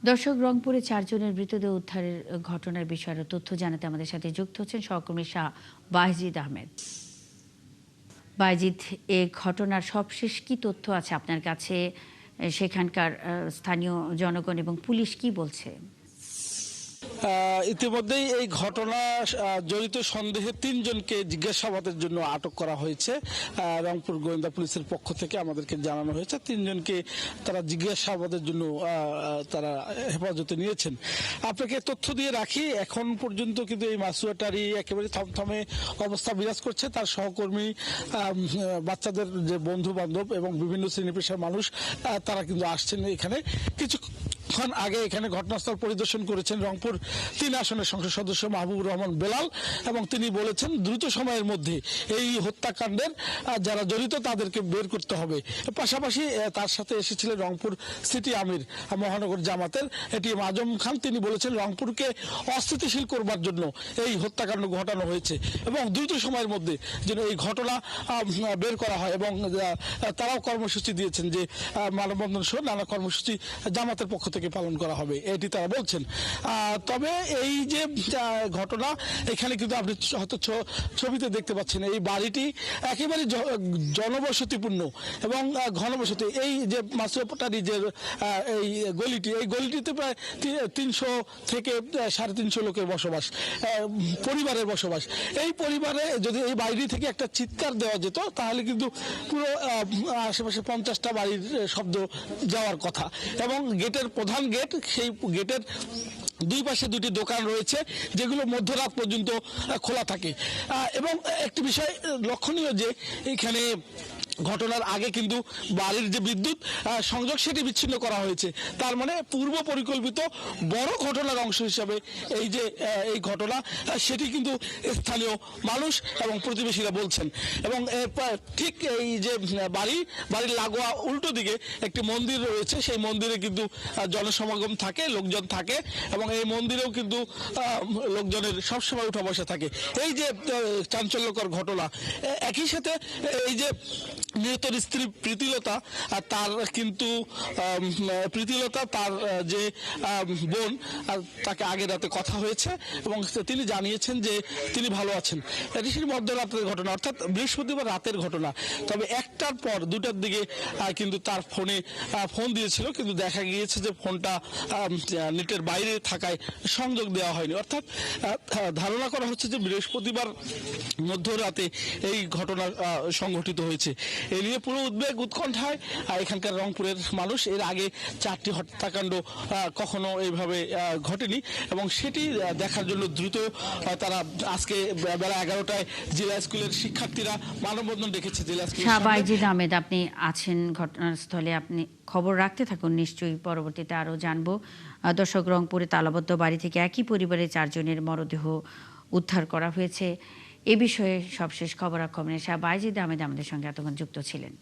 দর্শক, রংপুরে 4 জনের মৃতদেহ উদ্ধারের ঘটনার বিষয়ে তথ্য জানাতে আমাদের সাথে যুক্ত হচ্ছেন সহকর্মী শাহ বায়েজিদ আহমেদ। বায়েজিদ, এ ঘটনার সবশেষ কি তথ্য আছে আপনার কাছে? সেখানকার স্থানীয় জনগণ এবং পুলিশ কি বলছে? ইতিমধ্যেই এই ঘটনা জড়িত সন্দেহে 3 জনকে জিজ্ঞাসাবাদের জন্য আটক করা হয়েছে। রংপুর গোয়েন্দা পুলিশের পক্ষ থেকে আমাদেরকে জানানো হয়েছে 3 জনকে তারা জিজ্ঞাসাবাদের জন্য তারা হেফাজতে নিয়েছেন। আপনাকে তথ্য দিয়ে রাখি, এখন পর্যন্ত কিন্তু এই মাসুয়াটারি একেবারে থমথমে অবস্থা বিরাজ করছে। তার সহকর্মী, বাচ্চাদের যে বন্ধু বান্ধব এবং বিভিন্ন শ্রেণী পেশার মানুষ তারা কিন্তু আসছেন এখানে। কিছুক্ষণ আগে এখানে ঘটনাস্থল পরিদর্শন করেছেন রংপুর 3 আসনের সংসদ সদস্য মাহবুবুর রহমান বেলাল, এবং তিনি বলেছেন দ্রুত সময়ের মধ্যে এই হত্যাকাণ্ডের যারা জড়িত তাদেরকে বের করতে হবে। পাশাপাশি তার সাথে এসেছিলেন রংপুর সিটি আমির মহানগর জামাতের এটিএম আজম খান। তিনি বলেছেন রংপুরকে অস্থিতিশীল করবার জন্য এই হত্যাকাণ্ড ঘটানো হয়েছে এবং দ্রুত সময়ের মধ্যে যেন এই ঘটনা বের করা হয়, এবং তারাও কর্মসূচি দিয়েছেন যে মানববন্ধন সহ নানা কর্মসূচি জামাতের পক্ষ থেকে পালন করা হবে, এটি তারা বলছেন। তবে এই যে ঘটনা, এখানে কিন্তু আপনি হয়তো ছবিতে দেখতে পাচ্ছেন এই বাড়িটি একেবারে জনবসতিপূর্ণ এবং ঘনবসতি। এই যে মাসুয়াটারি যে এই গলিটিতে প্রায় 300 থেকে 350 লোকের বসবাস, পরিবারের বসবাস। এই পরিবারে যদি এই বাড়ি থেকে একটা চিৎকার দেওয়া যেত তাহলে কিন্তু পুরো আশেপাশে 50টা বাড়ির শব্দ যাওয়ার কথা। এবং গেটের প্রধান গেট, সেই গেটের 2 পাশে 2টি দোকান রয়েছে যেগুলো মধ্যরাত পর্যন্ত খোলা থাকে। এবং একটি বিষয় লক্ষণীয় যে এখানে ঘটনার আগে কিন্তু বাড়ির যে বিদ্যুৎ সংযোগ সেটি বিচ্ছিন্ন করা হয়েছে। তার মানে পূর্ব পরিকল্পিত বড় ঘটনার অংশ হিসাবে এই যে এই ঘটনা, সেটি কিন্তু স্থানীয় মানুষ এবং প্রতিবেশীরা বলছেন। এবং ঠিক এই যে বাড়ির লাগোয়া উল্টো দিকে একটি মন্দির রয়েছে, সেই মন্দিরে কিন্তু জনসমাগম থাকে, লোকজন থাকে, এবং এই মন্দিরেও কিন্তু লোকজনের সবসময় উঠা বসা থাকে। এই যে চাঞ্চল্যকর ঘটনা, একই সাথে এই যে নিহতের স্ত্রী প্রীতিলতা, তার কিন্তু তার যে বোন, তাকে আগে রাতে কথা হয়েছে এবং তিনি জানিয়েছেন যে তিনি ভালো আছেন। এটি সেই মধ্যরাতের ঘটনা, অর্থাৎ বৃহস্পতিবার রাতের ঘটনা। তবে 1টার পর 2টার দিকে কিন্তু তার ফোন দিয়েছিল, কিন্তু দেখা গিয়েছে যে ফোনটা নেটের বাইরে থাকায় সংযোগ দেওয়া হয়নি। অর্থাৎ ধারণা করা হচ্ছে যে বৃহস্পতিবার মধ্যরাতে এই ঘটনা সংঘটিত হয়েছে। এ নিয়ে পুরো উদ্বেগ উৎকণ্ঠায় এখানকার রংপুরের মানুষ। এর আগে 4টি হত্যাকাণ্ড কখনো এইভাবে ঘটেনি, এবং সেটি দেখার জন্য দ্রুত তারা আজকে বেলা 11টায় জেলা স্কুলের শিক্ষার্থীরা মানববন্ধন ডেকেছে জেলা স্কুল। শাহ বায়েজিদ আহমেদ, আপনি আছেন ঘটনাস্থলে, আপনি খবর রাখতে থাকুন, নিশ্চয়ই পরবর্তীতে আরও জানবো। দর্শক, রংপুরে তালাবদ্ধ বাড়ি থেকে একই পরিবারের 4 জনের মরদেহ উদ্ধার করা হয়েছে। এ বিষয়ে সবশেষ খবরাখবর নিয়ে শাহ বায়েজিদ আহমেদ আমাদের সঙ্গে এতক্ষণ যুক্ত ছিলেন।